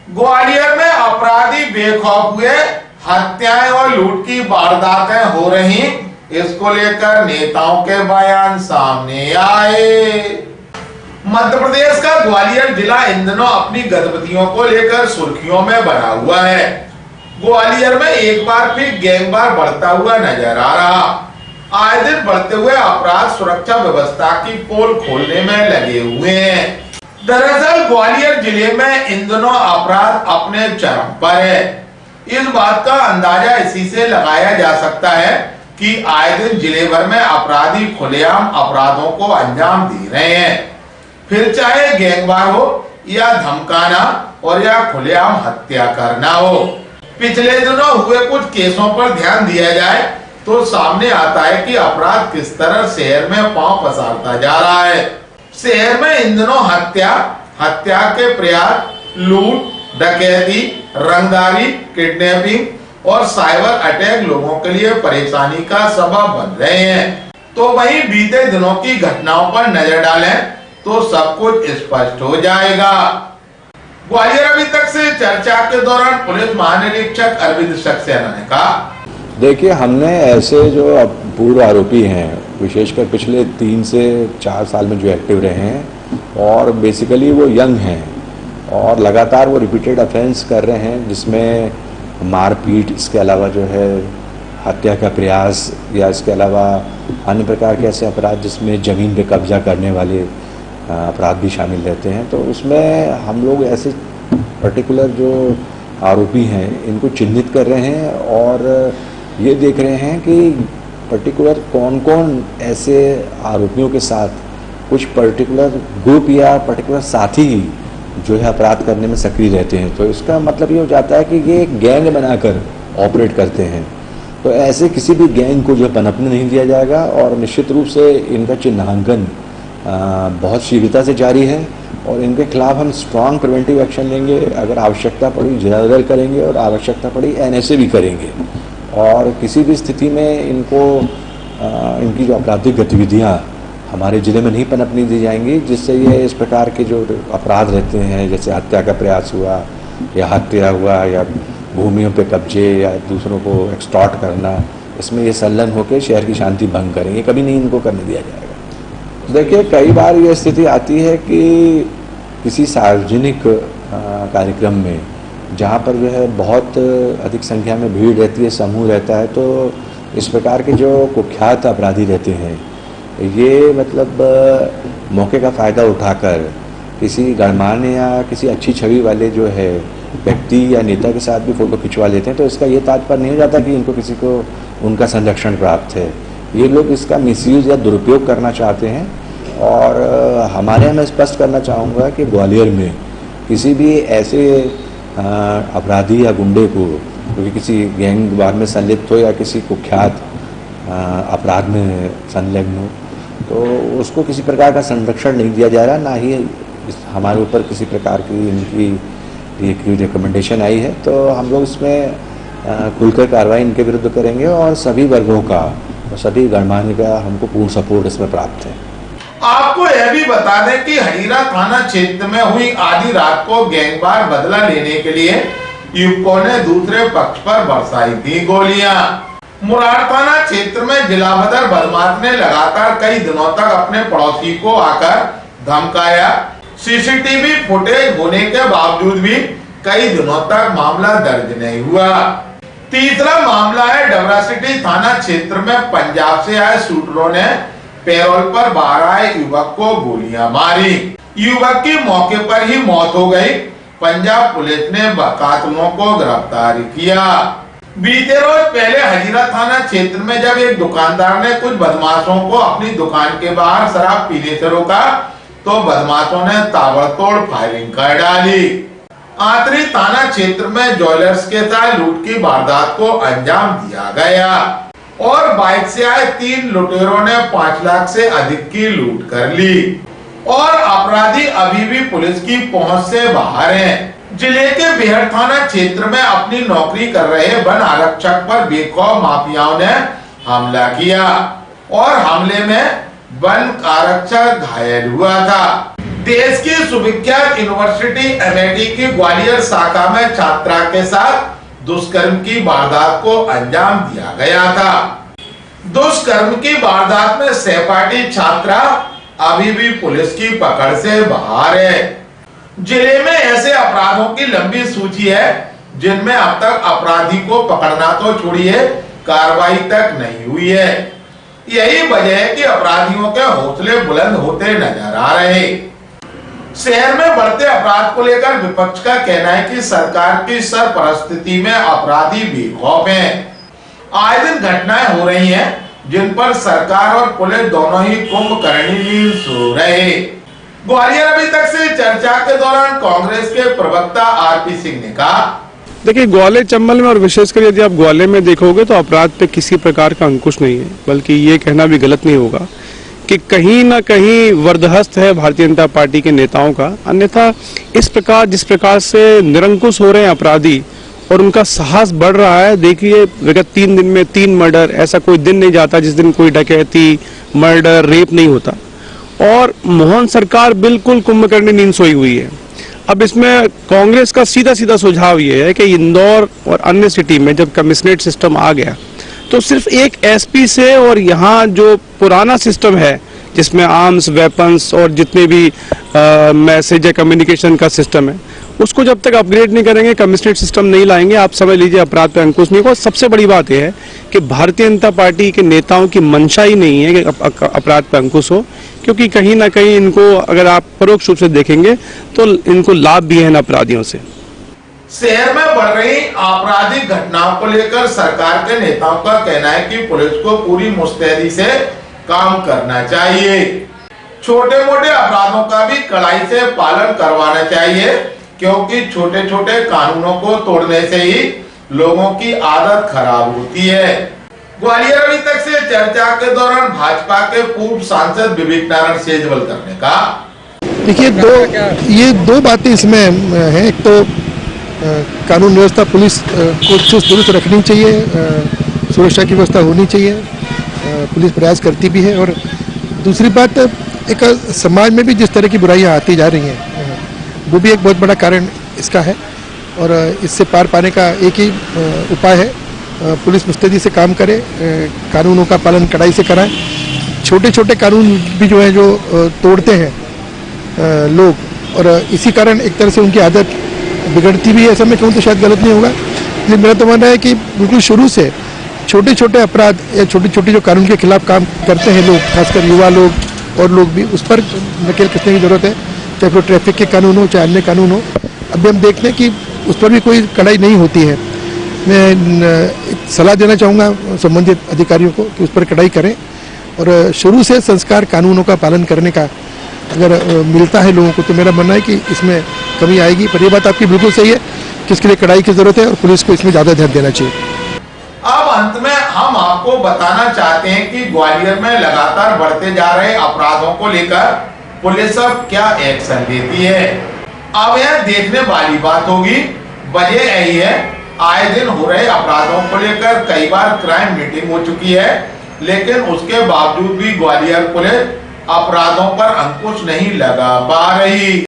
ग्वालियर में अपराधी बेखौफ हुए, हत्याएं और लूट की वारदातें हो रही, इसको लेकर नेताओं के बयान सामने आए। मध्य प्रदेश का ग्वालियर जिला इन दिनों अपनी गतिविधियों को लेकर सुर्खियों में बना हुआ है। ग्वालियर में एक बार फिर गैंगवार बढ़ता हुआ नजर आ रहा। आए दिन बढ़ते हुए अपराध सुरक्षा व्यवस्था की पोल खोलने में लगे हुए हैं। दरअसल ग्वालियर जिले में इन दिनों अपराध अपने चरम पर है। इस बात का अंदाजा इसी से लगाया जा सकता है कि आए दिन जिले भर में अपराधी खुलेआम अपराधों को अंजाम दे रहे हैं, फिर चाहे गैंगवार हो या धमकाना और या खुलेआम हत्या करना हो। पिछले दिनों हुए कुछ केसों पर ध्यान दिया जाए तो सामने आता है कि अपराध किस तरह शहर में पांव पसारता जा रहा है। शहर में इन दिनों हत्या के प्रयास, लूट, डकैती, रंगदारी, किडनैपिंग और साइबर अटैक लोगों के लिए परेशानी का सबब बन रहे हैं। तो वहीं बीते दिनों की घटनाओं पर नजर डालें तो सब कुछ स्पष्ट हो जाएगा। ग्वालियर अभी तक से चर्चा के दौरान पुलिस महानिरीक्षक अरविंद सक्सेना ने कहा, देखिए, हमने ऐसे जो पूर्व आरोपी हैं, विशेषकर पिछले 3 से 4 साल में जो एक्टिव रहे हैं और बेसिकली वो यंग हैं और लगातार वो रिपीटेड ऑफेंस कर रहे हैं, जिसमें मारपीट, इसके अलावा जो है हत्या का प्रयास या इसके अलावा अन्य प्रकार के ऐसे अपराध जिसमें ज़मीन पे कब्जा करने वाले अपराध भी शामिल रहते हैं। तो उसमें हम लोग ऐसे पर्टिकुलर जो आरोपी हैं इनको चिन्हित कर रहे हैं और ये देख रहे हैं कि पर्टिकुलर कौन कौन ऐसे आरोपियों के साथ कुछ पर्टिकुलर ग्रुप या पर्टिकुलर साथी जो है अपराध करने में सक्रिय रहते हैं। तो इसका मतलब ये हो जाता है कि ये एक गैंग बनाकर ऑपरेट करते हैं। तो ऐसे किसी भी गैंग को जो पनपने नहीं दिया जाएगा और निश्चित रूप से इनका चिन्हांकन बहुत शीघ्रता से जारी है और इनके खिलाफ हम स्ट्रांग प्रिवेंटिव एक्शन लेंगे। अगर आवश्यकता पड़ी जेल करेंगे और आवश्यकता पड़ी NSA भी करेंगे और किसी भी स्थिति में इनको इनकी जो आपराधिक गतिविधियां हमारे ज़िले में नहीं पनपने दी जाएंगी, जिससे ये इस प्रकार के जो अपराध रहते हैं, जैसे हत्या का प्रयास हुआ या हत्या हुआ या भूमियों पे कब्जे या दूसरों को एक्सटॉर्ट करना, इसमें ये संलग्न होकर शहर की शांति भंग करेंगे, कभी नहीं इनको करने दिया जाएगा। देखिए, कई बार ये स्थिति आती है कि किसी सार्वजनिक कार्यक्रम में जहाँ पर जो है बहुत अधिक संख्या में भीड़ रहती है, समूह रहता है, तो इस प्रकार के जो कुख्यात अपराधी रहते हैं ये मतलब मौके का फ़ायदा उठाकर किसी गणमान्य या किसी अच्छी छवि वाले जो है व्यक्ति या नेता के साथ भी फ़ोटो खिंचवा लेते हैं। तो इसका ये तात्पर्य नहीं हो जाता कि इनको किसी को उनका संरक्षण प्राप्त है। ये लोग इसका मिसयूज़ या दुरुपयोग करना चाहते हैं और हमारे यहाँ मैं स्पष्ट करना चाहूँगा कि ग्वालियर में किसी भी ऐसे अपराधी या गुंडे को क्योंकि किसी गैंगवार में संलिप्त हो या किसी कुख्यात अपराध में संलग्न हो तो उसको किसी प्रकार का संरक्षण नहीं दिया जा रहा, ना ही हमारे ऊपर किसी प्रकार की इनकी एक रिकमेंडेशन आई है। तो हम लोग इसमें खुलकर कार्रवाई इनके विरुद्ध करेंगे और सभी वर्गों का और सभी गणमान्य का हमको पूर्ण सपोर्ट इसमें प्राप्त है। आपको यह भी बता दें कि हजीरा थाना क्षेत्र में हुई आधी रात को गैंगवार बदला लेने के लिए युवकों ने दूसरे पक्ष पर बरसाई थी गोलियां। मुरार थाना क्षेत्र में जिला बदर बदमाश ने लगातार कई दिनों तक अपने पड़ोसी को आकर धमकाया। CCTV फुटेज होने के बावजूद भी कई दिनों तक मामला दर्ज नहीं हुआ। तीसरा मामला है डबरा सिटी थाना क्षेत्र में पंजाब से आए शूटरों ने पैरोल पर बाहर आए युवक को गोलियां मारी। युवक की मौके पर ही मौत हो गई। पंजाब पुलिस ने कातिलों को गिरफ्तार किया। बीते रोज पहले हजीरा थाना क्षेत्र में जब एक दुकानदार ने कुछ बदमाशों को अपनी दुकान के बाहर शराब पीने से रोका तो बदमाशों ने ताबड़तोड़ फायरिंग कर डाली। आंतरी थाना क्षेत्र में ज्वेलर्स के साथ लूट की वारदात को अंजाम दिया गया और बाइक से आए 3 लुटेरों ने 5 लाख से अधिक की लूट कर ली और अपराधी अभी भी पुलिस की पहुंच से बाहर हैं। जिले के बेहर थाना क्षेत्र में अपनी नौकरी कर रहे वन आरक्षक पर बेखौफ माफियाओं ने हमला किया और हमले में वन आरक्षक घायल हुआ था। देश की सुविख्यात यूनिवर्सिटी एमआईटी की ग्वालियर शाखा में छात्रा के साथ दुष्कर्म की वारदात को अंजाम दिया गया था। दुष्कर्म की वारदात में सहपाठी छात्रा अभी भी पुलिस की पकड़ से बाहर है। जिले में ऐसे अपराधों की लंबी सूची है जिनमें अब तक अपराधी को पकड़ना तो छोड़िए, कार्रवाई तक नहीं हुई है। यही वजह है कि अपराधियों के हौसले बुलंद होते नजर आ रहे। शहर में बढ़ते अपराध को लेकर विपक्ष का कहना है कि सरकार की सरपरस्ती में अपराधी बेखौफ हैं। आए दिन घटनाएं हो रही हैं जिन पर सरकार और पुलिस दोनों ही कुंभकर्णी नींद सो रहे। ग्वालियर अभी तक से चर्चा के दौरान कांग्रेस के प्रवक्ता आरपी सिंह ने कहा, देखिए ग्वालियर चंबल में और विशेषकर यदि आप ग्वालियर में देखोगे तो अपराध पे किसी प्रकार का अंकुश नहीं है, बल्कि ये कहना भी गलत नहीं होगा कि कहीं ना कहीं वर्दहस्त है भारतीय जनता पार्टी के नेताओं का। अन्यथा इस प्रकार जिस प्रकार से निरंकुश हो रहे हैं अपराधी और उनका साहस बढ़ रहा है, देखिए विगत 3 दिन में 3 मर्डर, ऐसा कोई दिन नहीं जाता जिस दिन कोई डकैती, मर्डर, रेप नहीं होता। और मोहन सरकार बिल्कुल कुंभकर्णी नींद सोई हुई है। अब इसमें कांग्रेस का सीधा सीधा सुझाव ये है कि इंदौर और अन्य सिटी में जब कमिश्नरेट सिस्टम आ गया तो सिर्फ एक एसपी से और यहाँ जो पुराना सिस्टम है जिसमें आर्म्स, वेपन्स और जितने भी मैसेज या कम्युनिकेशन का सिस्टम है, उसको जब तक अपग्रेड नहीं करेंगे, कमिश्नरेट सिस्टम नहीं लाएंगे, आप समझ लीजिए अपराध पे अंकुश नहीं होगा। सबसे बड़ी बात यह है कि भारतीय जनता पार्टी के नेताओं की मंशा ही नहीं है कि अपराध पे अंकुश हो, क्योंकि कहीं ना कहीं इनको अगर आप परोक्ष रूप से देखेंगे तो इनको लाभ भी है इन अपराधियों से। शहर में बढ़ रही आपराधिक घटनाओं को लेकर सरकार के नेताओं का कहना है कि पुलिस को पूरी मुस्तैदी से काम करना चाहिए। छोटे मोटे अपराधों का भी कड़ाई से पालन करवाना चाहिए, क्योंकि छोटे छोटे कानूनों को तोड़ने से ही लोगों की आदत खराब होती है। ग्वालियर अभी तक से चर्चा के दौरान भाजपा के पूर्व सांसद विवेक नारायण सेजवलकर ने कहा, देखिए ये दो बातें इसमें हैं। एक तो कानून व्यवस्था पुलिस को चुस्त दुरुस्त रखनी चाहिए, सुरक्षा की व्यवस्था होनी चाहिए, पुलिस प्रयास करती भी है। और दूसरी बात, एक समाज में भी जिस तरह की बुराइयां आती जा रही हैं वो भी एक बहुत बड़ा कारण इसका है। और इससे पार पाने का एक ही उपाय है, पुलिस मुस्तैदी से काम करे, कानूनों का पालन कड़ाई से कराए। छोटे छोटे कानून भी जो है जो तोड़ते हैं लोग, और इसी कारण एक तरह से उनकी आदत बिगड़ती भी है। ऐसा मैं कहूँ तो शायद गलत नहीं होगा, लेकिन मेरा तो मानना है कि बिल्कुल शुरू से छोटे छोटे अपराध या छोटी छोटी जो कानून के खिलाफ काम करते हैं लोग, खासकर युवा लोग और लोग भी, उस पर नकेल कसने की जरूरत है, चाहे वो ट्रैफिक के कानून हो चाहे अन्य कानून हो। अभी हम देखते हैं कि उस पर भी कोई कड़ाई नहीं होती है। मैं सलाह देना चाहूँगा संबंधित अधिकारियों को कि उस पर कड़ाई करें, और शुरू से संस्कार कानूनों का पालन करने का अगर मिलता है लोगों को तो मेरा मानना है कि इसमें कमी आएगी। पर ये बात आपकी बिल्कुल सही है कि इसके लिए कड़ाई की जरूरत है और पुलिस को इसमें ज़्यादा ध्यान देना चाहिए। अब अंत में हम आपको बताना चाहते हैं कि ग्वालियर में लगातार बढ़ते जा रहे अपराधों को लेकर पुलिस अब क्या एक्शन लेती है। अब यह देखने वाली बात होगी। वजह यही है, आए दिन हो रहे अपराधों को लेकर कई बार क्राइम मीटिंग हो चुकी है, लेकिन उसके बावजूद भी ग्वालियर पुलिस अपराधों पर अंकुश नहीं लगा पा रही।